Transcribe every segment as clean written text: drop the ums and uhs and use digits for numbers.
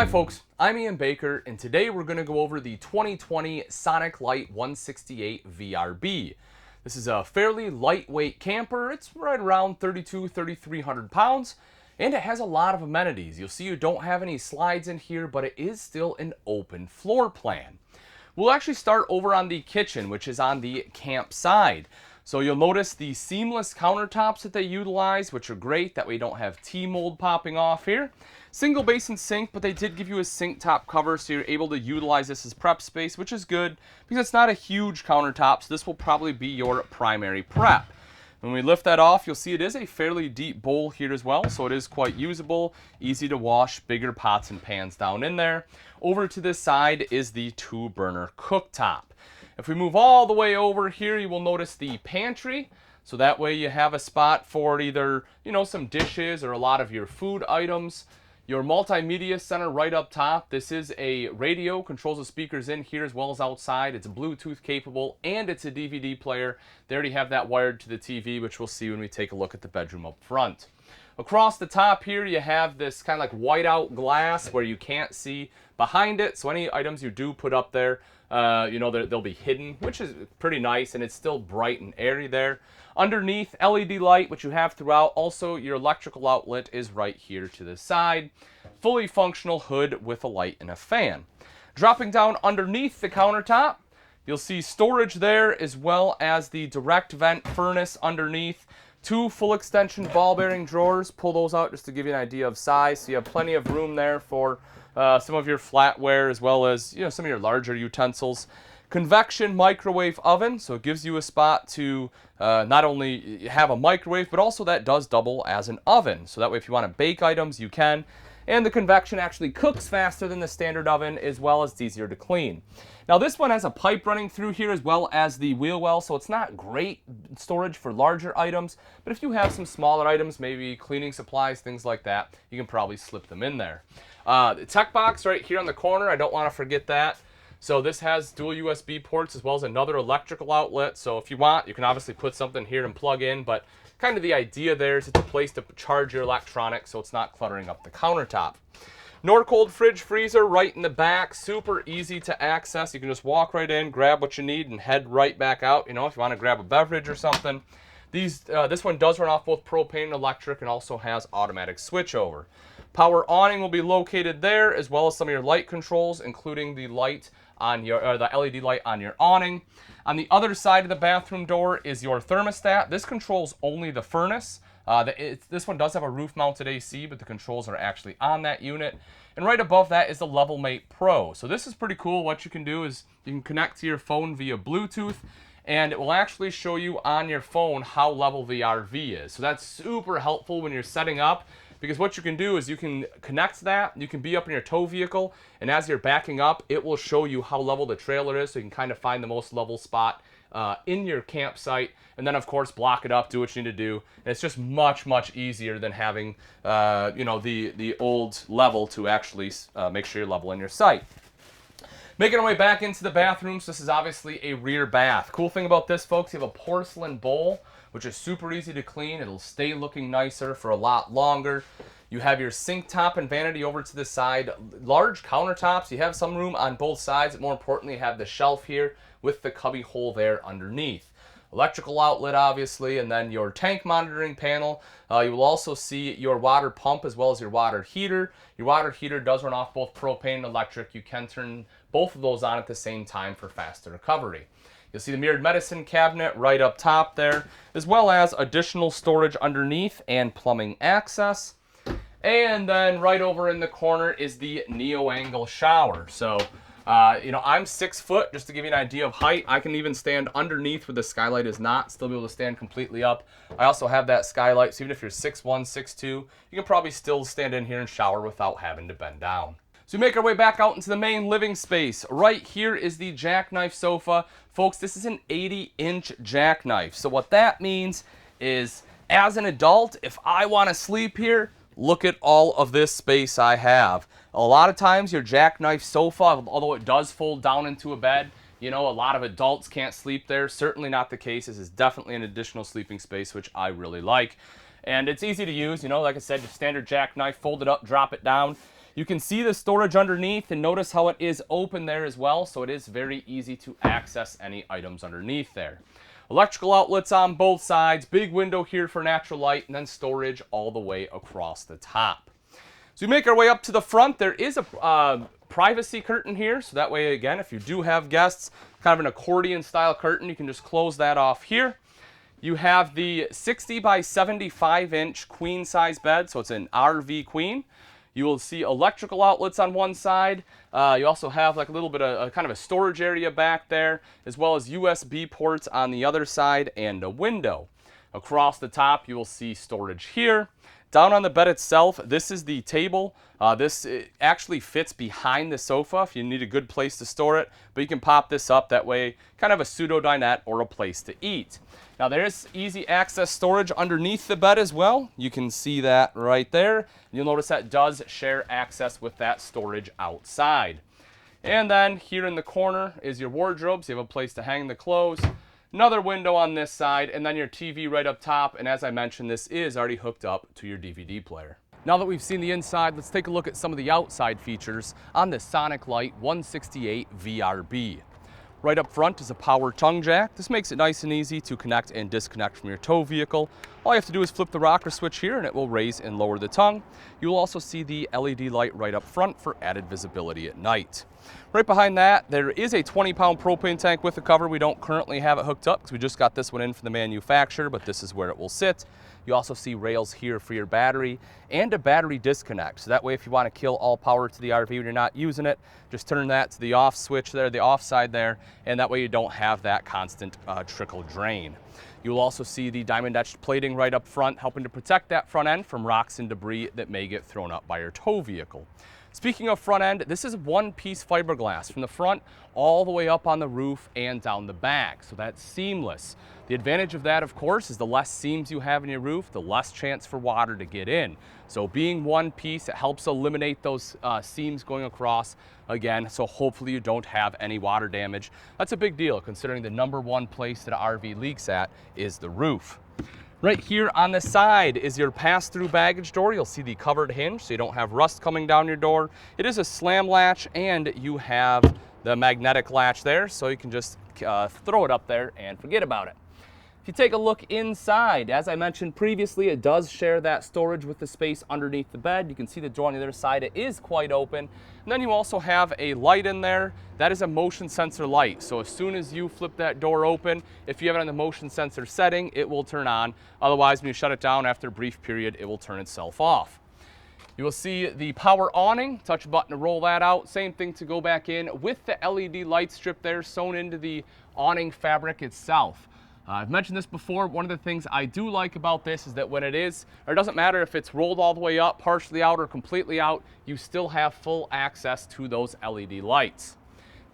Hi folks, I'm Ian Baker, and today we're going to go over the 2020 Sonic Lite 168VRB. This is a fairly lightweight camper. It's right around 3,300 pounds, and it has a lot of amenities. You'll see you don't have any slides in here, but it is still an open floor plan. We'll actually start over on the kitchen, which is on the camp side. So you'll notice the seamless countertops that they utilize, which are great. That way you don't have T-mold popping off here. Single basin sink, but they did give you a sink top cover, so you're able to utilize this as prep space, which is good because it's not a huge countertop, so this will probably be your primary prep. When we lift that off, you'll see it is a fairly deep bowl here as well, so it is quite usable, easy to wash bigger pots and pans down in there. Over to this side is the 2-burner cooktop. If we move all the way over here, you will notice the pantry. So that way you have a spot for either, some dishes or a lot of your food items. Your Multimedia Center right up top. This is a radio, controls the speakers in here as well as outside. It's Bluetooth capable and it's a DVD player. They already have that wired to the TV, which we'll see when we take a look at the bedroom up front. Across the top here, you have this kind of like whiteout glass where you can't see behind it. So any items you do put up there, they'll be hidden, which is pretty nice, and it's still bright and airy there. Underneath, LED light, which you have throughout. Also, your electrical outlet is right here to the side. Fully functional hood with a light and a fan. Dropping down underneath the countertop, you'll see storage there as well as the direct vent furnace underneath. 2 full extension ball bearing drawers. Pull those out just to give you an idea of size. So you have plenty of room there for some of your flatware as well as some of your larger utensils. Convection microwave oven, so it gives you a spot to not only have a microwave, but also that does double as an oven. So that way if you want to bake items, you can. And the convection actually cooks faster than the standard oven, as well as it's easier to clean. Now this one has a pipe running through here as well as the wheel well, so it's not great storage for larger items, but if you have some smaller items, maybe cleaning supplies, things like that, you can probably slip them in there. The tech box right here on the corner, I don't want to forget that. So this has dual USB ports as well as another electrical outlet, so if you want, you can obviously put something here and plug in, but kind of the idea there is it's a place to charge your electronics so it's not cluttering up the countertop. Norcold fridge freezer right in the back, super easy to access. You can just walk right in, grab what you need, and head right back out, if you want to grab a beverage or something. This one does run off both propane and electric and also has automatic switchover. Power awning will be located there, as well as some of your light controls, including the light on the LED light on your awning. On the other side of the bathroom door is your thermostat. This controls only the furnace. This one does have a roof-mounted AC, but the controls are actually on that unit. And right above that is the LevelMate Pro. So this is pretty cool. What you can do is you can connect to your phone via Bluetooth, and it will actually show you on your phone how level the RV is. So that's super helpful when you're setting up, because what you can do is you can connect that, you can be up in your tow vehicle, and as you're backing up, it will show you how level the trailer is, so you can kind of find the most level spot in your campsite, and then of course block it up, do what you need to do. And it's just much easier than having the old level to actually make sure you're level in your site. Making our way back into the bathrooms, this is obviously a rear bath. Cool thing about this, folks, you have a porcelain bowl, which is super easy to clean. It'll stay looking nicer for a lot longer. You have your sink top and vanity over to the side. Large countertops. You have some room on both sides, but more importantly, you have the shelf here with the cubby hole there underneath. Electrical outlet, obviously, and then your tank monitoring panel. You will also see your water pump as well as your water heater. Your water heater does run off both propane and electric. You can turn both of those on at the same time for faster recovery. You'll see the mirrored medicine cabinet right up top there, as well as additional storage underneath and plumbing access. And then right over in the corner is the neo-angle shower. So, I'm 6 foot, just to give you an idea of height. I can even stand underneath where the skylight is not, still be able to stand completely up. I also have that skylight, so even if you're 6'1", 6'2", you can probably still stand in here and shower without having to bend down. So we make our way back out into the main living space. Right here is the Jackknife Sofa. Folks, this is an 80-inch Jackknife. So what that means is, as an adult, if I want to sleep here, look at all of this space I have. A lot of times your Jackknife Sofa, although it does fold down into a bed, a lot of adults can't sleep there. Certainly not the case. This is definitely an additional sleeping space, which I really like. And it's easy to use, like I said, just standard Jackknife, fold it up, drop it down. You can see the storage underneath, and notice how it is open there as well, so it is very easy to access any items underneath there. Electrical outlets on both sides, big window here for natural light, and then storage all the way across the top. So we make our way up to the front. There is a privacy curtain here, so that way, again, if you do have guests, kind of an accordion style curtain, you can just close that off here. You have the 60 by 75 inch queen size bed, so it's an RV queen. You will see electrical outlets on one side. You also have like a little bit of kind of a storage area back there, as well as USB ports on the other side and a window. Across the top, you will see storage here. Down on the bed itself, this is the table. This actually fits behind the sofa if you need a good place to store it, but you can pop this up that way, kind of a pseudo dinette or a place to eat. Now there is easy access storage underneath the bed as well. You can see that right there. You'll notice that does share access with that storage outside. And then here in the corner is your wardrobe, so you have a place to hang the clothes. Another window on this side, and then your TV right up top. And as I mentioned, this is already hooked up to your DVD player. Now that we've seen the inside, let's take a look at some of the outside features on this Sonic Lite 168VRB. Right up front is a power tongue jack. This makes it nice and easy to connect and disconnect from your tow vehicle. All you have to do is flip the rocker switch here and it will raise and lower the tongue. You will also see the LED light right up front for added visibility at night. Right behind that, there is a 20-pound propane tank with a cover. We don't currently have it hooked up because we just got this one in from the manufacturer, but this is where it will sit. You also see rails here for your battery and a battery disconnect. So that way, if you want to kill all power to the RV when you're not using it, just turn that to the off switch there, the off side there, and that way you don't have that constant trickle drain. You'll also see the diamond etched plating right up front, helping to protect that front end from rocks and debris that may get thrown up by your tow vehicle. Speaking of front end, this is one-piece fiberglass from the front all the way up on the roof and down the back, so that's seamless. The advantage of that, of course, is the less seams you have in your roof, the less chance for water to get in. So being one piece, it helps eliminate those seams going across again, so hopefully you don't have any water damage. That's a big deal considering the #1 place that an RV leaks at is the roof. Right here on the side is your pass-through baggage door. You'll see the covered hinge so you don't have rust coming down your door. It is a slam latch and you have the magnetic latch there, so you can just throw it up there and forget about it. If you take a look inside, as I mentioned previously, it does share that storage with the space underneath the bed. You can see the door on the other side. It is quite open. And then you also have a light in there. That is a motion sensor light. So as soon as you flip that door open, if you have it on the motion sensor setting, it will turn on. Otherwise, when you shut it down after a brief period, it will turn itself off. You will see the power awning. Touch a button to roll that out. Same thing to go back in with the LED light strip there sewn into the awning fabric itself. I've mentioned this before. One of the things I do like about this is that when it doesn't matter if it's rolled all the way up, partially out, or completely out, you still have full access to those LED lights.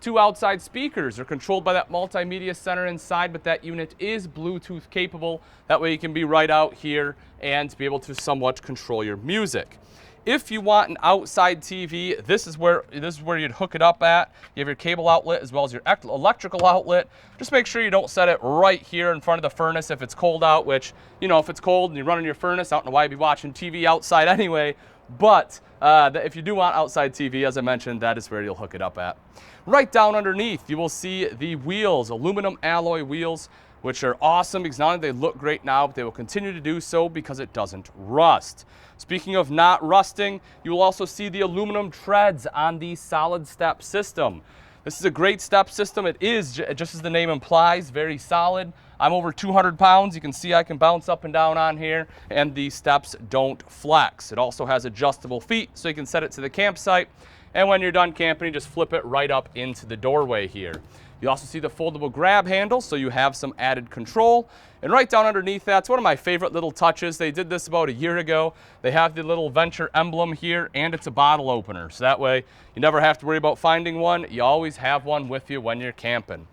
Two outside speakers are controlled by that Multimedia Center inside, but that unit is Bluetooth capable. That way you can be right out here and be able to somewhat control your music. If you want an outside TV, this is where you'd hook it up at. You have your cable outlet as well as your electrical outlet. Just make sure you don't set it right here in front of the furnace if it's cold out, which, you know, if it's cold and you're running your furnace, I don't know why you'd be watching TV outside anyway. But if you do want outside TV, as I mentioned, that is where you'll hook it up at. Right down underneath, you will see the wheels, aluminum alloy wheels, which are awesome because not only they look great now, but they will continue to do so because it doesn't rust. Speaking of not rusting, you will also see the aluminum treads on the solid step system. This is a great step system. It is, just as the name implies, very solid. I'm over 200 pounds. You can see I can bounce up and down on here, and the steps don't flex. It also has adjustable feet, so you can set it to the campsite. And when you're done camping, you just flip it right up into the doorway here. You also see the foldable grab handle, so you have some added control. And right down underneath that's one of my favorite little touches. They did this about a year ago. They have the little Venture emblem here, and it's a bottle opener. So that way, you never have to worry about finding one. You always have one with you when you're camping.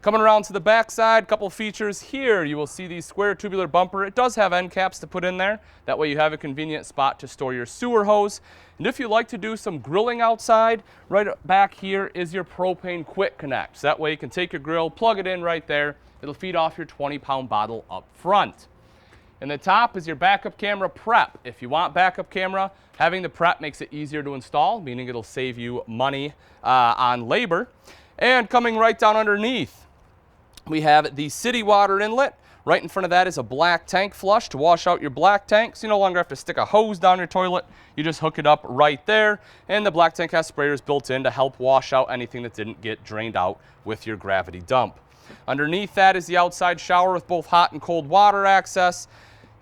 Coming around to the back side, a couple features here. You will see the square tubular bumper. It does have end caps to put in there. That way you have a convenient spot to store your sewer hose. And if you like to do some grilling outside, right back here is your propane quick connect. So that way you can take your grill, plug it in right there. It'll feed off your 20-pound bottle up front. And the top is your backup camera prep. If you want backup camera, having the prep makes it easier to install, meaning it'll save you money on labor. And coming right down underneath, we have the city water inlet. Right in front of that is a black tank flush to wash out your black tank, so you no longer have to stick a hose down your toilet. You just hook it up right there, and the black tank has sprayers built in to help wash out anything that didn't get drained out with your gravity dump. Underneath that is the outside shower with both hot and cold water access.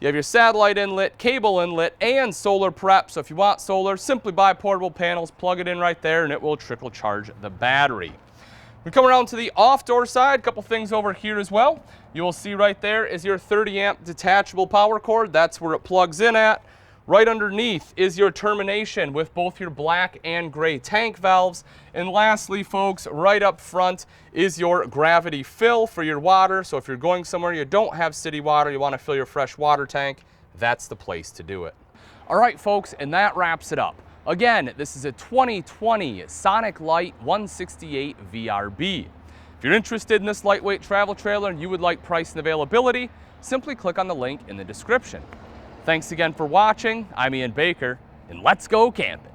You have your satellite inlet, cable inlet, and solar prep. So if you want solar, simply buy portable panels, plug it in right there, and it will trickle charge the battery. We come around to the off-door side, a couple things over here as well. You will see right there is your 30 amp detachable power cord. That's where it plugs in at. Right underneath is your termination with both your black and gray tank valves. And lastly, folks, right up front is your gravity fill for your water. So if you're going somewhere you don't have city water, you want to fill your fresh water tank, that's the place to do it. All right, folks, and that wraps it up. Again, this is a 2020 Sonic Lite 168VRB. If you're interested in this lightweight travel trailer and you would like price and availability, simply click on the link in the description. Thanks again for watching. I'm Ian Baker, and let's go camping.